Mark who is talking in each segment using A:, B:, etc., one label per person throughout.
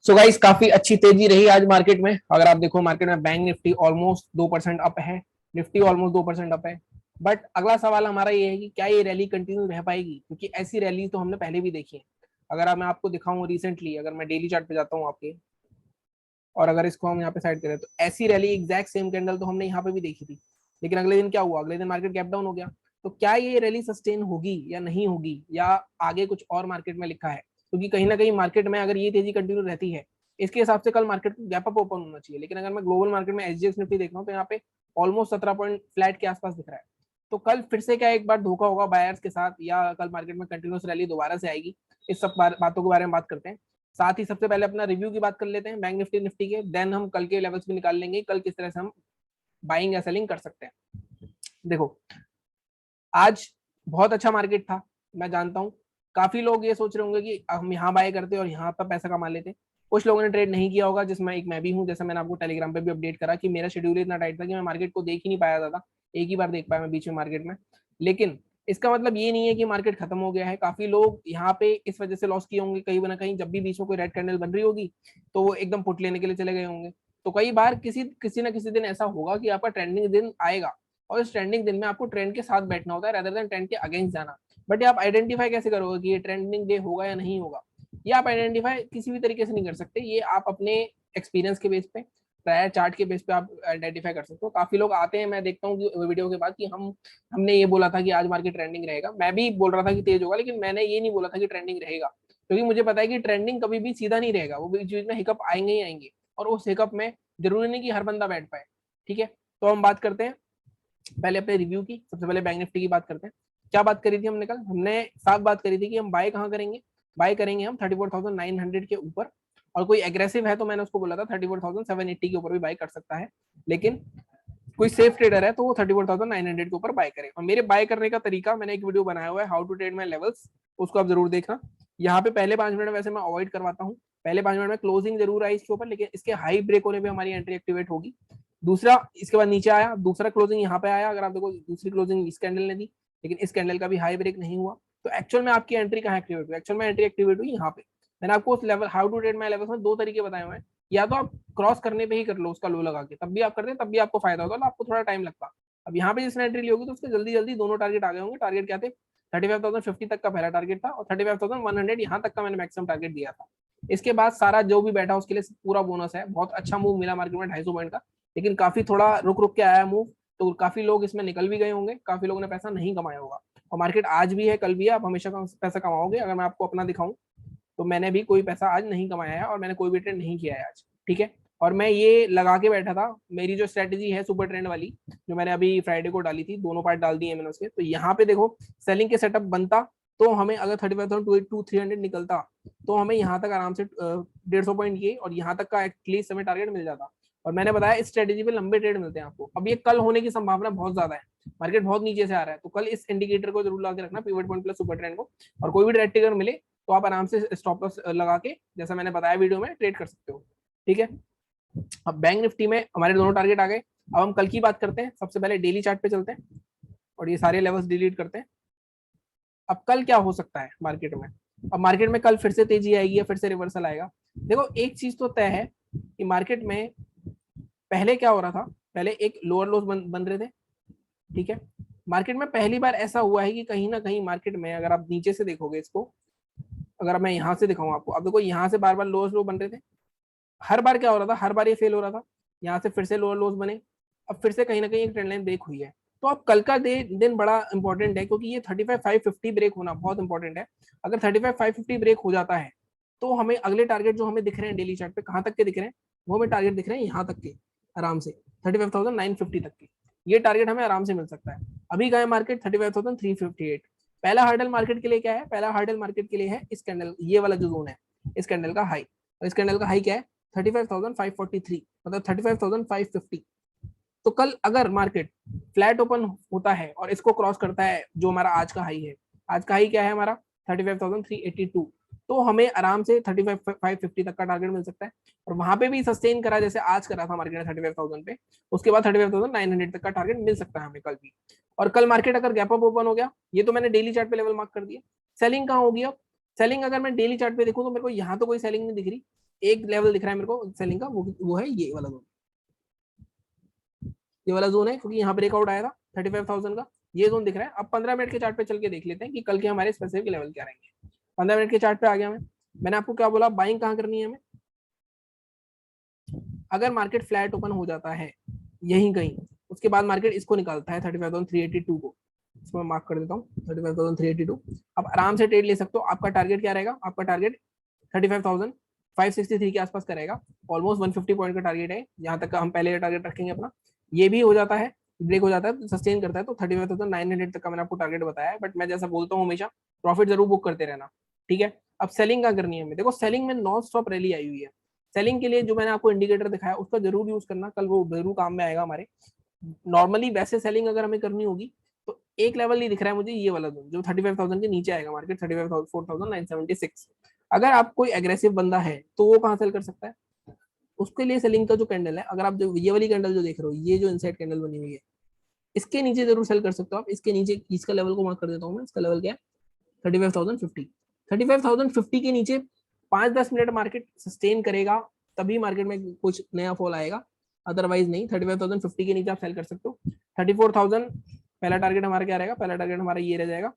A: So guys काफी अच्छी तेजी रही आज मार्केट में। अगर आप देखो मार्केट में बैंक निफ्टी ऑलमोस्ट 2% अप है, निफ्टी ऑलमोस्ट 2% अप है। बट अगला सवाल हमारा ये है कि क्या ये रैली कंटिन्यू रह पाएगी, क्योंकि ऐसी रैली तो हमने पहले भी देखी है। अगर मैं आपको दिखाऊं रिसेंटली, अगर मैं डेली चार्ट पे जाता हूँ आपके, और अगर इसको हम यहाँ पे साइड करें तो ऐसी रैली एग्जैक्ट सेम कैंडल तो हमने यहाँ पे भी देखी थी। लेकिन अगले दिन क्या हुआ, अगले दिन मार्केट गैप डाउन हो गया। तो क्या ये रैली सस्टेन होगी या नहीं होगी, या आगे कुछ और मार्केट में लिखा है? क्योंकि कहीं ना कहीं मार्केट में अगर ये तेजी कंटिन्यू रहती है, इसके हिसाब से कल मार्केट को गैप अप ओपन होना चाहिए। लेकिन अगर मैं ग्लोबल मार्केट में एसजीएक्स निफ्टी देख रहा हूँ तो यहाँ पे ऑलमोस्ट 17 पॉइंट फ्लैट के आसपास दिख रहा है। तो कल फिर से क्या एक बार धोखा होगा बायर्स के साथ, या कल मार्केट में कंटिन्यूस रैली दोबारा से आएगी? इस सब बातों के बारे में बात करते हैं। साथ ही सबसे पहले अपना रिव्यू की बात कर लेते हैं बैंक निफ्टी निफ्टी के, देन हम कल के लेवल्स भी निकाल लेंगे, कल किस तरह से हम बाइंग या सेलिंग कर सकते हैं। देखो आज बहुत अच्छा मार्केट था। मैं जानता हूँ काफी लोग ये सोच रहे होंगे कि हम यहाँ बाय करते और यहाँ पर पैसा कमा लेते। कुछ लोगों ने ट्रेड नहीं किया होगा, जिसमें एक मैं भी हूँ। जैसा मैंने आपको टेलीग्राम पे भी अपडेट करा कि मेरा शेड्यूल इतना टाइट था कि मैं मार्केट को देख ही नहीं पाया था। एक ही बार देख पाया मैं बीच में मार्केट में। लेकिन इसका मतलब ये नहीं है कि मार्केट खत्म हो गया है। काफी लोग यहाँ पे इस वजह से लॉस किए होंगे कहीं ना कहीं, जब भी बीच में कोई रेड कैंडल बन रही होगी तो वो एकदम पुट लेने के लिए चले गए होंगे। तो कई बार किसी किसी ना किसी दिन ऐसा होगा कि आपका ट्रेंडिंग दिन आएगा, और इस ट्रेंडिंग दिन में आपको ट्रेंड के साथ बैठना होता है रेदर देन ट्रेंड के अगेंस्ट जाना। बट ये आप आइडेंटिफाई कैसे करोगे कि ये ट्रेंडिंग डे होगा या नहीं होगा? ये आप आइडेंटिफाई किसी भी तरीके से नहीं कर सकते। ये आप अपने एक्सपीरियंस के बेस पे, प्रायर चार्ट के बेस पे आप आइडेंटिफाई कर सकते हो। काफी लोग आते हैं, मैं देखता हूँ कि वीडियो के बाद कि हमने ये बोला था कि आज मार्केट ट्रेंडिंग रहेगा। मैं भी बोल रहा था कि तेज होगा, लेकिन मैंने ये नहीं बोला था कि ट्रेंडिंग रहेगा, क्योंकि मुझे पता है कि ट्रेंडिंग कभी भी सीधा नहीं रहेगा। वो बीच बीच में हिकअप आएंगे ही आएंगे, और उस हिकअप में जरूरी नहीं कि हर बंदा बैठ पाए। ठीक है, तो हम बात करते हैं पहले अपने रिव्यू की। सबसे पहले बैंक निफ्टी की बात करते हैं। क्या बात करी थी हमने कल? हमने साफ बात करी थी कि हम बाय कहाँ करेंगे। बाय करेंगे हम 34,900 के ऊपर, और कोई एग्रेसिव है तो मैंने उसको बोला था 34,780 के ऊपर भी बाय कर सकता है। लेकिन कोई सेफ ट्रेडर है तो वो 34,900 के ऊपर बाय करे। और मेरे बाय करने का तरीका मैंने एक वीडियो बनाया हुआ है, how to trade my levels, उसको आप जरूर देखना। यहाँ पे पहले 5 मिनट वैसे मैं अवॉइड करवाता हूँ। पहले 5 मिनट में क्लोजिंग जरूर आई इसके ऊपर, लेकिन इसके हाई ब्रेक होने पे हमारी एंट्री एक्टिवेट होगी। दूसरा, इसके बाद नीचे आया, दूसरा क्लोजिंग यहाँ पे आया। अगर आप देखो दूसरी क्लोजिंग इस कैंडल ने दी, लेकिन इस कैंडल का भी हाई ब्रेक नहीं हुआ। तो एक्चुअल में आपकी एंट्री कहाँ एक्टिवेट हुई? एक्चुअल में एंट्री एक्टिवेट हुई यहाँ पे। मैंने आपको उस level how to trade my levels में दो तरीके बताए हुए हैं। या तो आप क्रॉस करने पे ही कर लो उसका लो लगा के, तब भी आप करते हैं तब भी आपको फायदा होता है, तो आपको थोड़ा टाइम लगता। अब यहाँ पे जिसने एंट्री ली होगी तो उसके जल्दी जल्दी दोनों टारगेट आ गए होंगे। टारगेट क्या थे? 35,050 तक का पहला टारगेट था, और 35,100 यहाँ तक का मैंने मैक्सिमम टारगेट दिया था। इसके बाद सारा जो भी बैठा उसके लिए पूरा बोनस है। बहुत अच्छा मूव मिला मार्केट में 250 पॉइंट का, लेकिन काफी थोड़ा रुक रुक के आया मूव। तो काफी लोग इसमें निकल भी गए होंगे, काफी लोगों ने पैसा नहीं कमाया होगा। और मार्केट आज भी है, कल भी है, आप हमेशा पैसा कमाओगे। अगर मैं आपको अपना दिखाऊं तो मैंने भी कोई पैसा आज नहीं कमाया है, और मैंने कोई भी ट्रेड नहीं किया है आज। ठीक है, और मैं ये लगा के बैठा था। मेरी जो स्ट्रेटेजी है सुपर ट्रेंड वाली, जो मैंने अभी फ्राइडे को डाली थी, दोनों पार्ट डाल दिए मैंने उसके। तो यहाँ पे देखो सेलिंग के सेटअप बनता, तो हमें अगर 35,300 निकलता तो हमें यहाँ तक आराम से 150 पॉइंट ये और यहाँ तक का एटलीस्ट हमें टारगेट मिल जाता। और मैंने बताया इस स्ट्रेटेजी पे लंबे ट्रेड मिलते हैं आपको। अब ये कल होने की संभावना बहुत ज्यादा है, मार्केट बहुत नीचे से आ रहा है। तो कल इस इंडिकेटर को जरूर लगा के रखना, pivot point plus super trend को। और कोई भी ट्रेड ट्रिगर मिले तो आप आराम से स्टॉप लॉस लगा के, जैसा मैंने बताया वीडियो में, ट्रेड कर सकते हो। ठीक है, अब बैंक निफ्टी में हमारे दोनों टारगेट आ गए। अब हम कल की बात करते हैं। सबसे पहले डेली चार्ट पे चलते हैं और ये सारे लेवल्स डिलीट करते हैं। अब कल क्या हो सकता है मार्केट में? अब मार्केट में कल फिर से तेजी आएगी या फिर से रिवर्सल आएगा? देखो एक चीज तो तय है कि मार्केट में पहले क्या हो रहा था, पहले एक लोअर लोस बन रहे थे। ठीक है, मार्केट में पहली बार ऐसा हुआ है कि कहीं ना कहीं मार्केट में, अगर आप नीचे से देखोगे इसको, अगर मैं यहाँ से दिखाऊं आपको, अब देखो यहाँ से बार बार लोअर लो बन रहे थे। हर बार क्या हो रहा था, हर बार ये फेल हो रहा था। यहाँ से फिर से लोअर लोस बने, अब फिर से कहीं ना कहीं एक ट्रेंड लाइन ब्रेक हुई है। तो अब कल का दिन बड़ा इंपॉर्टेंट है, क्योंकि ये 35,550 ब्रेक होना बहुत इंपॉर्टेंट है। अगर 35,550 ब्रेक हो जाता है तो हमें अगले टारगेट जो हमें दिख रहे हैं डेली चार्ट पे, कहाँ तक के दिख रहे हैं, वो हमें टारगेट दिख रहे हैं यहाँ तक के, आराम से 35,950 तक के। ये टारगेट हमें आराम से मिल सकता है। अभी का है मार्केट 35,358। पहला हार्डल मार्केट के लिए क्या है? पहला हार्डल मार्केट के लिए है इस कैंडल, ये वाला जो जोन है, इस कैंडल का हाई। और इस कैंडल का हाई क्या है? 35,543, मतलब 35,550। तो कल अगर मार्केट फ्लैट ओपन होता है और इसको क्रॉस करता है, जो हमारा आज का हाई है, आज का हाई क्या है हमारा? 35,382। तो हमें आराम से 35,550 तक का टारगेट मिल सकता है। और वहां पे भी सस्टेन करा जैसे आज करा था मार्केट ने 35,000 पे, उसके बाद 35,900 तक का टारगेट मिल सकता है हमें कल भी। और कल मार्केट अगर गैप अप ओपन हो गया, ये तो मैंने डेली चार्ट पे लेवल मार्क कर दिया। सेलिंग कहाँ होगी अब? सेलिंग अगर मैं डेली चार्ट पे देखूं तो मेरे को यहाँ तो कोई सेलिंग नहीं दिख रही। एक लेवल दिख रहा है मेरे को सेलिंग का, वो है ये वाला जोन, ये वाला जोन है, क्योंकि यहाँ ब्रेकआउट आया था 35,000 का, ये जोन दिख रहा है। अब 15 मिनट के चार्ट पे चल के देख लेते हैं कि कल के हमारे स्पेसिफिक लेवल क्या रहेंगे। 15 मिनट के चार्ट पे आ गया मैं। मैंने आपको क्या बोला, बाइंग कहाँ करनी है हमें, अगर मार्केट फ्लैट ओपन हो जाता है यहीं कहीं, उसके बाद मार्केट इसको निकालता है 35,382 को, इसको मैं मार्क कर देता हूँ 35,382। अब आराम से ट्रेड ले सकते हो। आपका टारगेट क्या रहेगा, आपका टारगेट 35,563 के आसपास का रहेगा। ऑलमोस्ट 150 पॉइंट का टारगेट है, यहाँ तक का हम पहले टारगेट रखेंगे अपना। ये भी हो जाता है, ब्रेक हो जाता है, सस्टेन करता है तो 35,900 तक का मैंने आपको टारगेट बताया है। बट मैं जैसा बोलता हूँ हमेशा, प्रॉफिट जरूर बुक करते रहना, ठीक है। अब सेलिंग क्या करनी है हमें, देखो सेलिंग में नॉन स्टॉप रैली आई हुई है। सेलिंग के लिए जो मैंने आपको इंडिकेटर दिखाया उसका जरूर यूज करना, कल वो जरूर काम में आएगा हमारे। नॉर्मली वैसे सेलिंग अगर हमें करनी होगी तो एक लेवल नहीं दिख रहा है मुझे, ये वाला जोन जो 35,000 के नीचे आएगा मार्केट, 35,496। अगर आप कोई एग्रेसिव बंदा है तो वो कहाँ सेल कर सकता है, उसके लिए सेलिंग का जो कैंडल है, अगर आप जो ये वाली कैंडल जो देख रहे हो, ये जो इनसाइड कैंडल बनी हुई है, इसके नीचे जरूर सेल कर सकते हो आप। इसके नीचे इसका लेवल को मार्क कर देता हूँ मैं, इसका लेवल क्या है 35,050। 35,050 के नीचे 5-10 मिनट मार्केट सस्टेन करेगा तभी मार्केट में कुछ नया फॉल आएगा, अदरवाइज नहीं। 35,050 के नीचे आप सेल कर सकते हो। 34,000 पहला टारगेट हमारा क्या रहेगा, पहला टारगेट हमारा ये रह जाएगा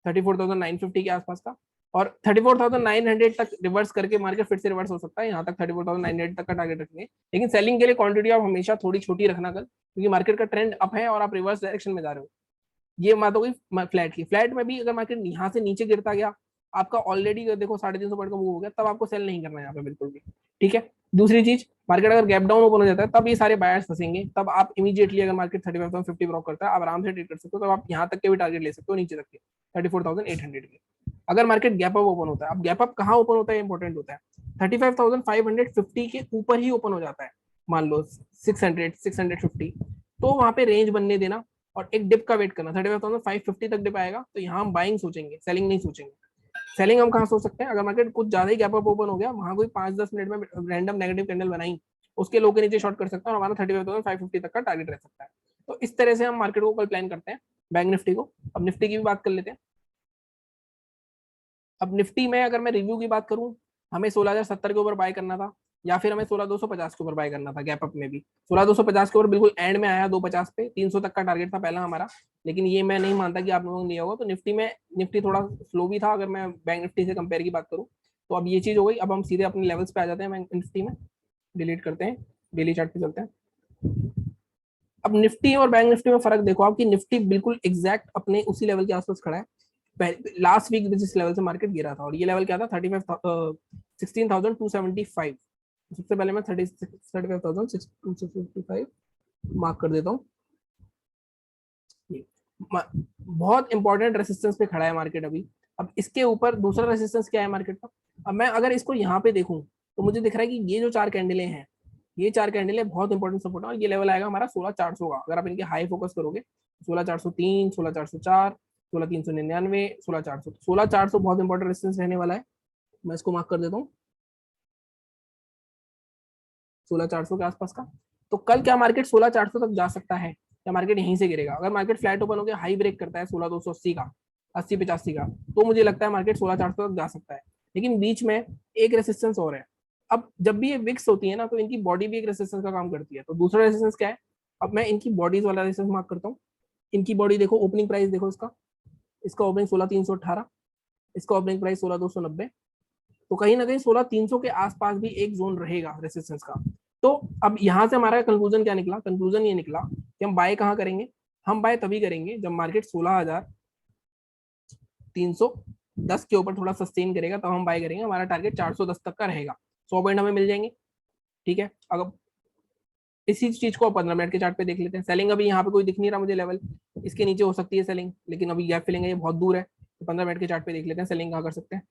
A: 34,950 के आसपास का। और 34,900 तक रिवर्स करके मार्केट फिर से रिवर्स हो सकता है, यहाँ तक 34,900 तक का टारगेट रखेंगे। लेकिन सेलिंग के लिए क्वांटिटी आप हमेशा थोड़ी छोटी रखना कल, क्योंकि मार्केट का ट्रेंड अप है और आप रिवर्स डायरेक्शन में जा रहे हो। ये बात हो गई फ्लैट की। फ्लैट में भी अगर मार्केट यहाँ से नीचे गिरता गया, आपका ऑलरेडी देखो 350 पॉइंट का मूव हो गया, तब आपको सेल नहीं करना है यहाँ पे बिल्कुल भी, ठीक है। दूसरी चीज, मार्केट अगर गैप डाउन ओपन हो जाता है तब ये सारे बायर्स फंसेंगे, तब आप इमीडिएटली अगर मार्केट 35,050 ब्रेक करता है आप आराम से ट्रेड कर सकते हो, तब आप यहाँ तक के भी टारगेट ले सकते हो, नीचे तक के 34,800 के। अगर मार्केट गैप अप ओपन होता है, अब गैप अप कहाँ ओपन होता है इंपॉर्टेंट होता है, 35,550 के ऊपर ही ओपन हो जाता है, मान लो 600-650, तो वहां पे रेंज बनने देना और एक डिप का वेट करना। 35,550 तक डिप आएगा तो यहाँ हम बाइंग सोचेंगे, सेलिंग नहीं सोचेंगे। सेलिंग हम कहाँ सोच सकते हैं, अगर मार्केट कुछ ज्यादा ही गैप अप ओपन हो गया, वहां कोई 5-10 मिनट में रैंडम नेगेटिव कैंडल बनाई, उसके लो के नीचे शॉर्ट कर सकता है और हमारा 35,550 तक का टारगेट रह सकता है। तो इस तरह से हम मार्केट को कल प्लान करते हैं, बैंक निफ्टी को। अब निफ्टी की भी बात कर लेते हैं। अब निफ्टी में अगर मैं रिव्यू की बात करूं, हमें 16,070 के ऊपर बाय करना था, या फिर हमें 16,250 के ऊपर बाय करना था गैप अप में भी। 16,250 के ऊपर बिल्कुल एंड में आया 250 पे, 300 तक का टारगेट था पहला हमारा, लेकिन ये मैं नहीं मानता कि आप लोगों ने लिया होगा। तो निफ्टी में, निफ्टी थोड़ा स्लो भी था अगर मैं बैंक निफ्टी से कंपेयर की बात करूँ तो। अब ये चीज हो गई, अब हम सीधे अपने लेवल्स पे आ जाते हैं बैंक निफ्टी में, डिलीट करते हैं, डेली चार्ट पे चलते हैं। अब निफ्टी और बैंक निफ्टी में फर्क देखो आपकी, निफ्टी बिल्कुल एग्जैक्ट अपने उसी लेवल के आसपास खड़ा है लास्ट वीक जिस लेवल से मार्केट गिरा था, और ये लेवल क्या था 16,275। सबसे पहले मैं 35,255 मार्क कर देता हूँ। बहुत इंपॉर्टेंट रेसिस्टेंस पे खड़ा है मार्केट अभी। अब इसके ऊपर दूसरा रेसिस्टेंस क्या है मार्केट का, अब मैं अगर इसको यहाँ पे देखूं तो मुझे दिख रहा है कि ये जो 4 कैंडलें हैं, ये 4 कैंडलें बहुत इंपॉर्टेंट सपोर्ट है, और ये लेवल आएगा हमारा 16,400 का। अगर आप इनके हाई फोकस करोगे, 16,403, 16,404, 16,399, 16,400, 16,400 बहुत इंपॉर्टेंट रेजिस्टेंस रहने वाला है। मैं इसको मार्क कर देता हूँ 16,400 के आसपास का। तो कल क्या मार्केट 16,400 तक जा सकता है, या मार्केट यहीं से गिरेगा? अगर मार्केट फ्लैट ओपन होकर हाई ब्रेक करता है 16,280 का, 80-85 का, तो मुझे लगता है मार्केट 16,400 तक जा सकता है। लेकिन बीच में एक रेसिस्टेंस और है। अब जब भी ये विक्स होती है ना, तो इनकी बॉडी भी एक रेसिस्टेंस का काम करती है। तो दूसरा रेसिस्टेंस क्या है, अब मैं इनकी बॉडीज वाला रेसिस्टेंस मार्क करता हूँ। इनकी बॉडी देखो, ओपनिंग प्राइस देखो इसका, इसका ओपनिंग 16,318, इसका ओपनिंग प्राइस 16,290। तो कहीं ना कहीं 16,300 के आसपास भी एक जोन रहेगा रेसिस्टेंस का। तो अब यहाँ से हमारा कंक्लूजन क्या निकला, कंक्लूजन ये निकला कि हम बाय कहाँ करेंगे, हम बाय तभी करेंगे जब मार्केट 16,310 के ऊपर थोड़ा सस्टेन करेगा, तब हम बाय करेंगे। हमारा टारगेट 410 तक का रहेगा, 100 पॉइंट हमें मिल जाएंगे, ठीक है। अगर इसी चीज को 15 मिनट के चार्ट पे देख लेते हैं। सेलिंग अभी यहाँ पे कोई दिख नहीं रहा मुझे लेवल, इसके नीचे हो सकती है सेलिंग, लेकिन अभी गैप फिलिंग है, ये बहुत दूर है। तो 15 मिनट के चार्ट पे देख लेते हैं सेलिंग कहाँ कर सकते हैं।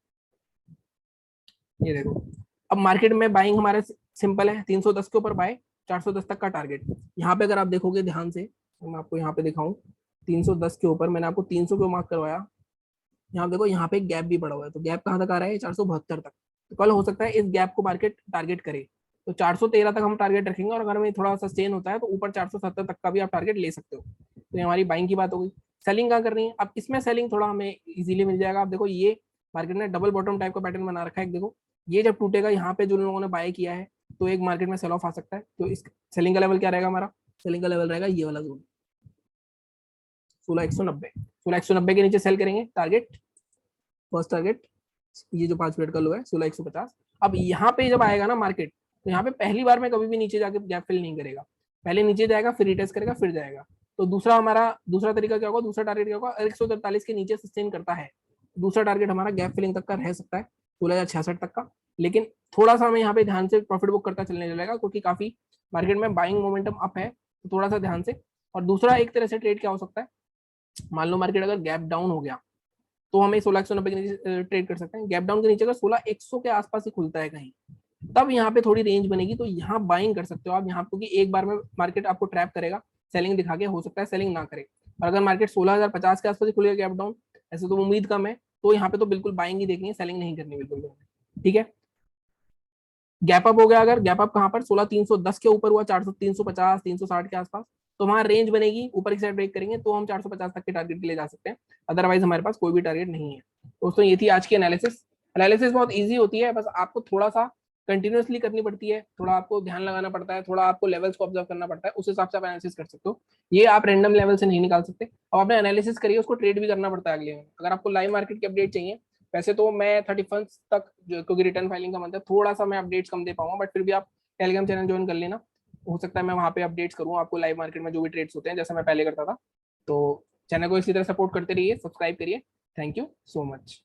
A: ये देखो, अब मार्केट में बाइंग हमारे सिंपल है, 310 के ऊपर बाय, 410 तक का टारगेट। यहाँ पे अगर आप देखोगे ध्यान से, तो मैं आपको यहाँ पे दिखाऊं, 310 के ऊपर मैंने आपको 300 को मार्क करवाया। यहाँ देखो, यहाँ पे एक गैप भी पड़ा हुआ है, तो गैप कहाँ तक आ रहा है, 472 तक। तो कल हो सकता है इस गैप को मार्केट टारगेट करे, तो 413 तक हम टारगेट रखेंगे, और अगर हमें थोड़ा सस्टेन होता है तो ऊपर 470 तक का भी आप टारगेट ले सकते हो। तो ये हमारी बाइंग की बात हो गई। सेलिंग कहाँ करनी है, अब इसमें सेलिंग थोड़ा हमें इजीली मिल जाएगा। आप देखो, ये मार्केट ने डबल बॉटम टाइप का पैटर्न बना रखा है, देखो ये जब टूटेगा यहाँ पे जो लोगों ने बाय किया है तो एक मार्केट में सेल ऑफ आ सकता है। तो इस सेलिंग का लेवल क्या रहेगा हमारा, सेलिंग का लेवल रहेगा ये वाला जोन 16,190। 16,190 के नीचे सेल करेंगे, टारगेट फर्स्ट टारगेट ये जो 5 मिनट का लो है 16,150। अब यहाँ पे जब आएगा ना मार्केट, तो यहाँ पे पहली बार में कभी भी नीचे जाके गैप फिल नहीं करेगा, पहले नीचे जाएगा फिर रिटेस्ट करेगा फिर जाएगा। तो दूसरा हमारा दूसरा तरीका क्या होगा, दूसरा टारगेट क्या होगा, 143 के नीचे सस्टेन करता है, दूसरा टारगेट हमारा गैप फिलिंग तक का रह सकता है 16,066 तक का। लेकिन थोड़ा सा हमें यहाँ पे ध्यान से प्रॉफिट बुक करता चलने लगेगा क्योंकि काफी मार्केट में बाइंग मोमेंटम अप है, तो थोड़ा सा ध्यान से। और दूसरा एक तरह से ट्रेड क्या हो सकता है, मान लो मार्केट अगर गैप डाउन हो गया तो हमें 16,190 के नीचे ट्रेड कर सकते हैं। गैप डाउन के नीचे अगर 16,100 के आसपास ही खुलता है कहीं, तब यहाँ पे थोड़ी रेंज बनेगी, तो यहाँ बाइंग कर सकते हो आप यहाँ, क्योंकि एक बार में मार्केट आपको ट्रैप करेगा, सेलिंग दिखा के, हो सकता है सेलिंग ना करे। और अगर मार्केट 16,050 के आसपास ही खुलेगा गैप डाउन, ऐसे तो उम्मीद कम है, तो यहाँ पे तो बिल्कुल बाइंग ही देखनी है, सेलिंग नहीं करनी बिल्कुल। ठीक है, गैप अप हो गया, अगर गैप अप कहाँ पर 16,310 के ऊपर हुआ, 400 350 360 के आसपास, तो वहां रेंज बनेगी, ऊपर की साइड ब्रेक करेंगे तो हम 450 तक के टारगेट के लिए जा सकते हैं, अदरवाइज हमारे पास कोई भी टारगेट नहीं है। दोस्तों ये थी आज की एनालिसिस। एनालिसिस बहुत ईजी होती है, बस आपको थोड़ा सा कंटिन्यूसली करनी पड़ती है, थोड़ा आपको ध्यान लगाना पड़ता है, थोड़ा आपको लेवल्स को ऑब्जर्व करना पड़ता है, उस हिसाब से आप एनालिसिस कर सकते हो। ये आप रैंडम लेवल से नहीं निकाल सकते। अब आपने एनालिसिस करिए, उसको ट्रेड भी करना पड़ता है अगले में। अगर आपको लाइव मार्केट की अपडेट चाहिए, वैसे तो मैं 31 तक क्योंकि रिटर्न फाइलिंग का मंथ है, थोड़ा सा मैं अपडेट्स कम दे पाऊंगा, बट फिर भी आप टेलीग्राम चैनल ज्वाइन कर लेना, हो सकता है मैं वहाँ पे अपडेट्स करूँ आपको लाइव मार्केट में जो भी ट्रेड्स होते हैं, जैसा मैं पहले करता था। तो चैनल को इसी तरह सपोर्ट करते रहिए, सब्सक्राइब करिए। Thank you so much.